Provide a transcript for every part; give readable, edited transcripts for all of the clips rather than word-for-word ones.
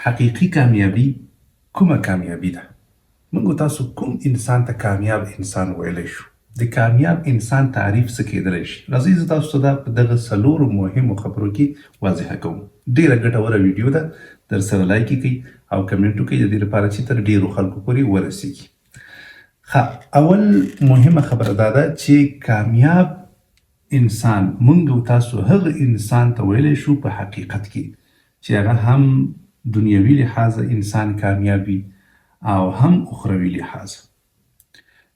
حقیقي کامیابي کومه کامیابي ده؟ موږ تاسو کوم انسان ته کامیاب انسان ویلی شو؟ د کامیاب انسان تعریف څه کیدلی شي؟ راځئ زه تاسو ته دا په دغه څلورو مهمو خبرو کې واضحه کوم. ډېره ګټوره ویډیو ده، در سره لایک یې کوئ او کمنټ وکړئ د دې لپاره چې تر ډېرو خلکو پورې ورسیږي. اول مهمه خبره دا ده چې کامیاب انسان موږ او تاسو هغه انسان ته ویلی شو په حقیقت کې چې هغه هم دنیوي لحاظه انسان کامیاب وي او هم اخروي لحاظه.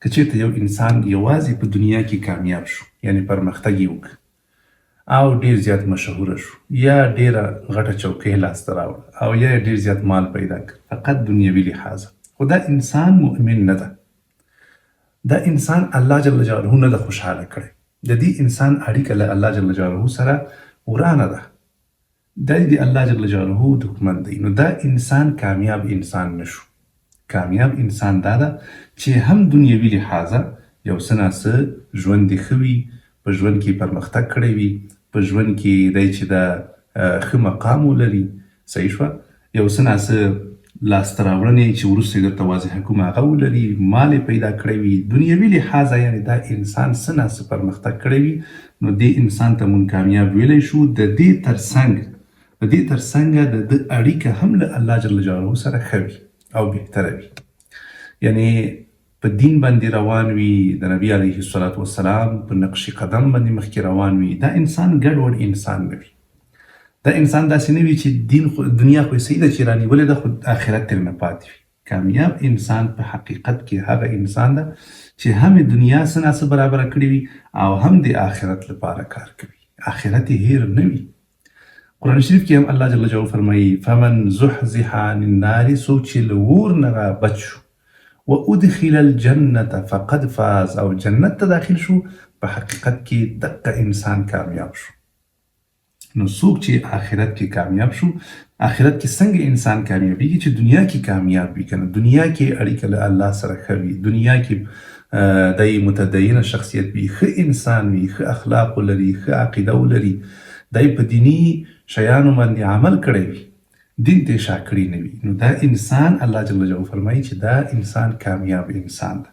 که چېرته یو انسان یوازې په دنیا کې کامیاب شو، یعنی پرمختګ یې وکړ او ډېر زیات مشهوره شو یا ډېره غټه چوکۍ لاسته راوړه او یا ډېر زیات مال پیدا کړ فقط دنیوي لحاظه، خو دا انسان مؤمن نه ده. دا انسان الله جل جلاله نه ده خوشحاله کړی. د دې انسان اړیکه له الله جل جلاله سره ورانه ده. دا د الله جل جلاله دښمن دی. نو دا انسان کامیاب انسان نشو. کامیاب انسان دا ده چې هم دنیوي لحاظه یو څه ناڅه ژوند یې ښه وي، په ژوند کې پرمختګ کړی وي، په ژوند کې دی چې د ښه مقام ولري، صحیح شوه، یو څه ناڅه لاسته راوړنې چې وروسته یې درته واضحه کوم هغه ولري، مال یې پیدا کړی وي، دنیوي لحاظه یعنې دا انسان څه ناڅه پرمختګ کړی وي، نو دې انسان ته مونږ کامیاب ویلی شو. د دې ترڅنګ د ده اړیکه هم له الله جل جلاله سره ښه وي او بهتره وي. یعنې په دین باندې روان وي، د نبي علیه الصلاة والسلام په نقش قدم باندې مخکې روان وي. دا انسان ګډوډ انسان نه وي. دا انسان داسې نه وي چې دنیا خو یې صحیح ده چې رانیولې ده خو آخرت ترې نه پاتې وي. کامیاب انسان په حقیقت کې هغه انسان ده چې هم دنیا څه ناڅه برابره کړې وي او هم د آخرت لپاره کار کوي. آخرت یې هیر نه وي. قرآن شریف کې هم الله جل جلاله فرمایي فمن زحزح عن النار، څوک چې له اور نه را بچ شو، وادخل الجنة فقد فاز، او جنت ته داخل شو، په حقیقت کې دغه انسان کامیاب شو. نو څوک چې آخرت کې کامیاب شو، آخرت کې څنګه انسان کامیابیږي چې دنیا کې کامیاب وي کنه، دنیا کې اړیکه له الله سره ښه وي، دنیا کې دی متدینه شخصیت وي، ښه انسان وي، ښه اخلاق ولري، ښه عقیده ولري، دی په دیني شیانو باندې عمل کړی وي، دین ته شا کړی نه وي، نو دا انسان الله جل جلاله فرمایي چې دا انسان کامیاب انسان ده.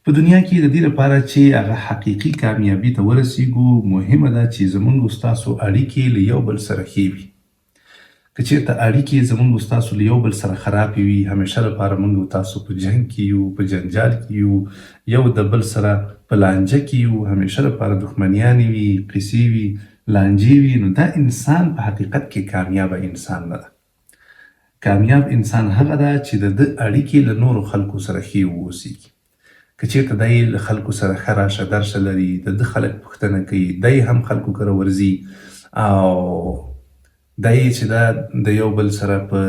په دنیا کې د دې لپاره چې هغه حقیقي کامیابي ته ورسیږو، مهمه ده چې زموږ ستاسو اړیکې له یو بل سره ښې وي. که چېرته اړیکې زموږ ستاسو له یو بل سره خرابې وي، همیشه لپاره موږ تاسو په جنګ کې یو، په جنجال کې یو، یو د بل سره په لانجه کې یو، همیشه لپاره دښمنیانې وي، قیسې وي، لانجې وي، نو دا انسان په حقیقت کې کامیابه انسان نه ده. کامیاب انسان هغه ده چې د ده اړیکې له نورو خلکو سره ښې واوسېږي. که چېرته دی له خلکو سره ښه راشه درشه لري، د ده خلک پوښتنه کوي، دی هم خلکو کره ورځي او دی چې دا د یو بل سره په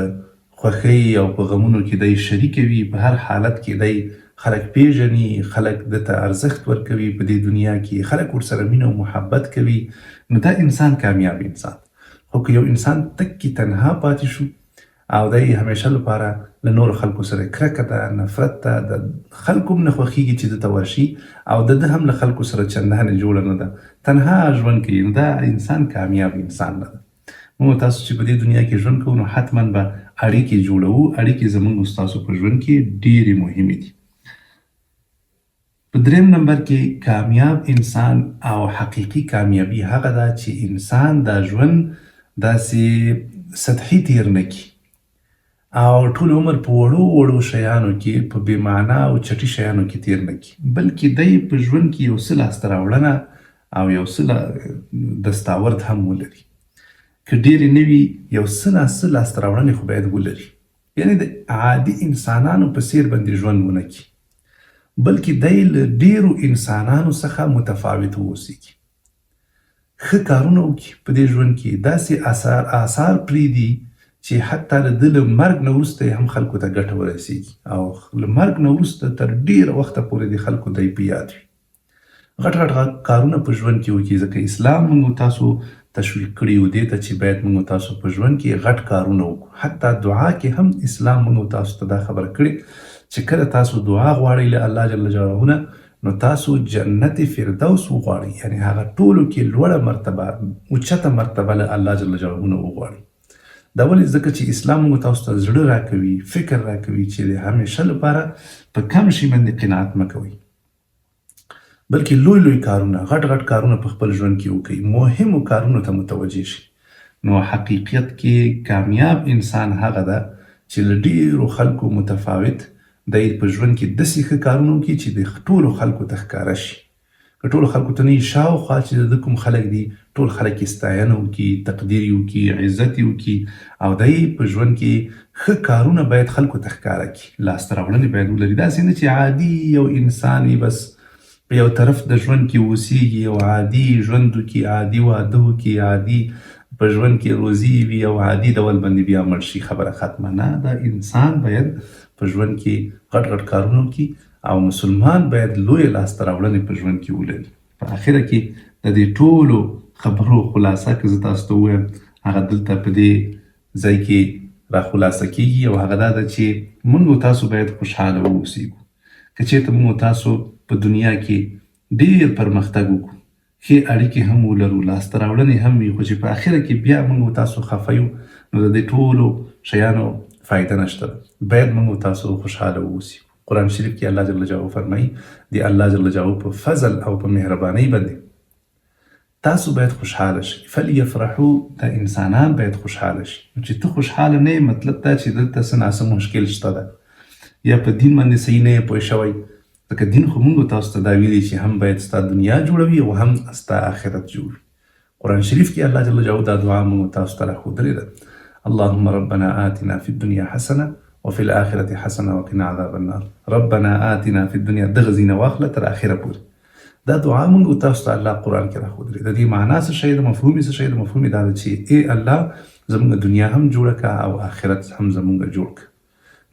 خوښۍ او په غمونو کې دی شریکه وي، په هر حالت کې دی خلک پیژني، خلک دته ارزښت ورکوي په دې دنیا کې، خلک ورسره مینه او محبت کوي، نو دا انسان کامیاب انسان. خو که یو انسان تکي تنها پاتې شو او دی همیشه لپاره له نورو خلکو سره کرکه ده، نفرت ده، د خلکو هم نه خوښېږي چې دته ورشي او د ده هم له خلکو سره چندانې جوړه نه ده، تنها ژوند کوي، نو دا انسان کامیاب انسان نه ده. موږ تاسو چې په دې دنیا کې ژوند کوو نو حتما به اړیکې جوړوو. اړیکې زموږ ستاسو په ژوند کې ډېرې مهمې دي. په دریم نمبر کې کامیاب انسان او حقیقي کامیابي هغه ده چې انسان دا ژوند داسې سطحي تیر نه کړي او ټول عمر په وړو وړو شیانو کې، په بې معنا او چټي شیانو کې تیر نه کړي، بلکې دی په ژوند کې یو څه لاسته راوړنه او یو څه دستاورد هم ولري. که ډېرې نه وي، یو څه ناڅه لاسته راوړنې خو باید ولري، یعنې د عادي انسانانو په څېر باندې ژوند ونه کړي، بلکې دی له ډېرو انسانانو څخه متفاوت واوسېږي، ښه کارونه وکړي په دې ژوند کې، داسې آثار پرېږدي چې حتی د ده له مرګ نه وروسته هم خلکو ته ګټه ورسېږي او له مرګ نه وروسته تر ډېره وخته پورې د خلکو دی په یاد وي. غټ غټ کارونه په ژوند کې وکړي، ځکه اسلام موږ تاسو تشویق کړي و دې ته چې باید موږ تاسو په ژوند کې غټ کارونه وکړو. حتی دعا کې هم اسلام موږ تاسو ته دا خبره کړې چې کله تاسو دعا غواړئ له الله جل جلاله نه، نو تاسو جنت فردوس وغواړئ، یعنې هغه ټولو کې لوړه مرتبه، اوچته مرتبه له الله جل جلاله نه وغواړئ. دا ولې ځکه چې اسلام موږ تاسو ته زړه راکوي، فکر راکوي چې د همیشه لپاره په کم شي باندې قناعت مه کوئ، بلکې لوی لوی کارونه، غټ غټ کارونه په خپل ژوند کې وکړئ، مهمو کارونو ته متوجه شي. نو حقیقت کې کامیاب انسان هغه ده چې له ډېرو خلکو متفاوت دی په ژوند کې داسې ښه کارونه وکړي چې د ټولو خلکو ته ښکاره شي. که ټولو خلکو ته نه وي، شاوخوا چې د کوم خلک دي ټول خلک یې ستاینه وکړي، تقدیر یې وکړي، عزت یې وکړي، او دی په ژوند کې ښه کارونه باید خلکو ته ښکاره کړي، لاسته راوړنې باید ولري. داسې نه چې عادي یو انسان وي، بس په یو طرف د ژوند کې اوسېږي، یو عادي ژوند وکړي، عادي واده وکړي، عادي په ژوند کې روزي وي او عادي ډول باندې بیا مړ شي، خبره ختمه. نه، دا انسان باید په ژوند کې غټ غټ کارونه وکړي او مسلمان باید لوی لاسته راوړنې په ژوند کې ولري. په اخره کې د دې ټولو خبرو خلاصه که زه تاسو ته ووایم، هغه دلته په دې ځای کې را خلاصه کېږي، او هغه دا ده چې موږ تاسو باید خوشحاله واوسېږو. که چېرته موږ تاسو په دنیا کې ډېر پرمختګ وکړو، ښې اړیکې هم ولرو، لاسته راوړنې هم وي، خو چې په اخره کې بیا موږ تاسو خفه یو، نو د دې ټولو شیانو فایده نشته. باید موږ تاسو خوشحاله واوسو. قرآن شریف کې الله جل جلاله فرمایي د الله جل جلاله په فضل او په مهربانۍ باندې تاسو باید خوشحاله شئ. فلیفرحوا، د انسانان باید خوشحاله شي. چې ته خوشحاله نه یې، مطلب دا چې دلته څه ناسم مشکل شته ده، یا په دین باندې صحیح نه یې پوه شوی. ځکه دین خو موږ تاسو ته دا ویلي چې هم باید ستا دنیا جوړوي او هم ستا آخرت جوړوي. قرآن شریف کې الله جل جلاله دا دعا موږ تاسو ته راښودلې ده: اللهم ربنا آتنا في الدنيا حسنه وفي الآخرة حسنه وقنا عذاب النار. ربنا آتنا في الدنيا، دغه ځینه واخله تر آخره پورې. دا دعا موږ تاسو ته الله قرآن کې راښودلې. د دې معنا څه شی ده، مفهوم یې څه شی ده؟ مفهوم یې دا ده چې ای الله زموږ دنیا هم جوړه کړه او آخرت هم زموږ جوړ کړه.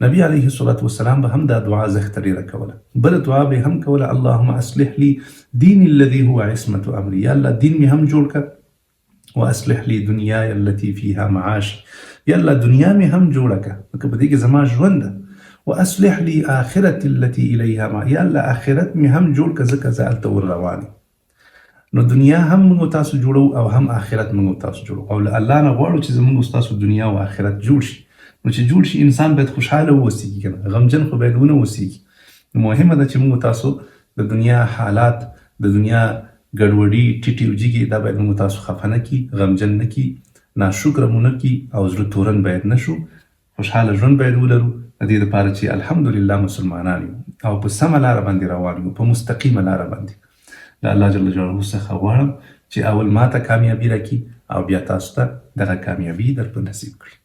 نبی علیه الصلاة والسلام به هم دا دعا زښته ډېره کوله. بله دعا به هم کوله: اللهم اصلح لي دیني الذي هو عصمة امري. یا الله دین مې هم جوړ کړه، واصلح لي دنیاي التي فيها معاشي. یا الله دنیا مې هم جوړه کړه، ځکه په دې کې زما ژوند ده. واصلح لي آخرتي التي الیها معاشي. یا الله آخرت مې هم جوړ کړه، ځکه زه هلته ور روان یم. نو دنیا هم موږ تاسو جوړو او هم آخرت موږ تاسو جوړو، او له الله نه غواړو چې زموږ ستاسو دنیا او آخرت جوړ شي. نو چې جوړ شي، انسان باید خوشحاله واوسېږي، کنه غمجن خو باید ونه اوسېږي. نو مهمه ده چې موږ تاسو د دنیا حالات، د دنیا ګډوډي، ټیټې او جګې، دا باید موږ تاسو خفه نه کړي، غمجن نه کړي، ناشکره مو نه کړي، او زړه تورن باید نه شو. خوشحاله ژوند باید ولرو، د دې لپاره چې الحمدلله مسلمانان یو او په سمه لاره باندې روان یو، په مستقیمه لاره باندې. د الله جل جلاله څخه غواړم چې اول ما ته کامیابي راکړي او بیا تاسو ته دغه کامیابي در په نصیب کړي.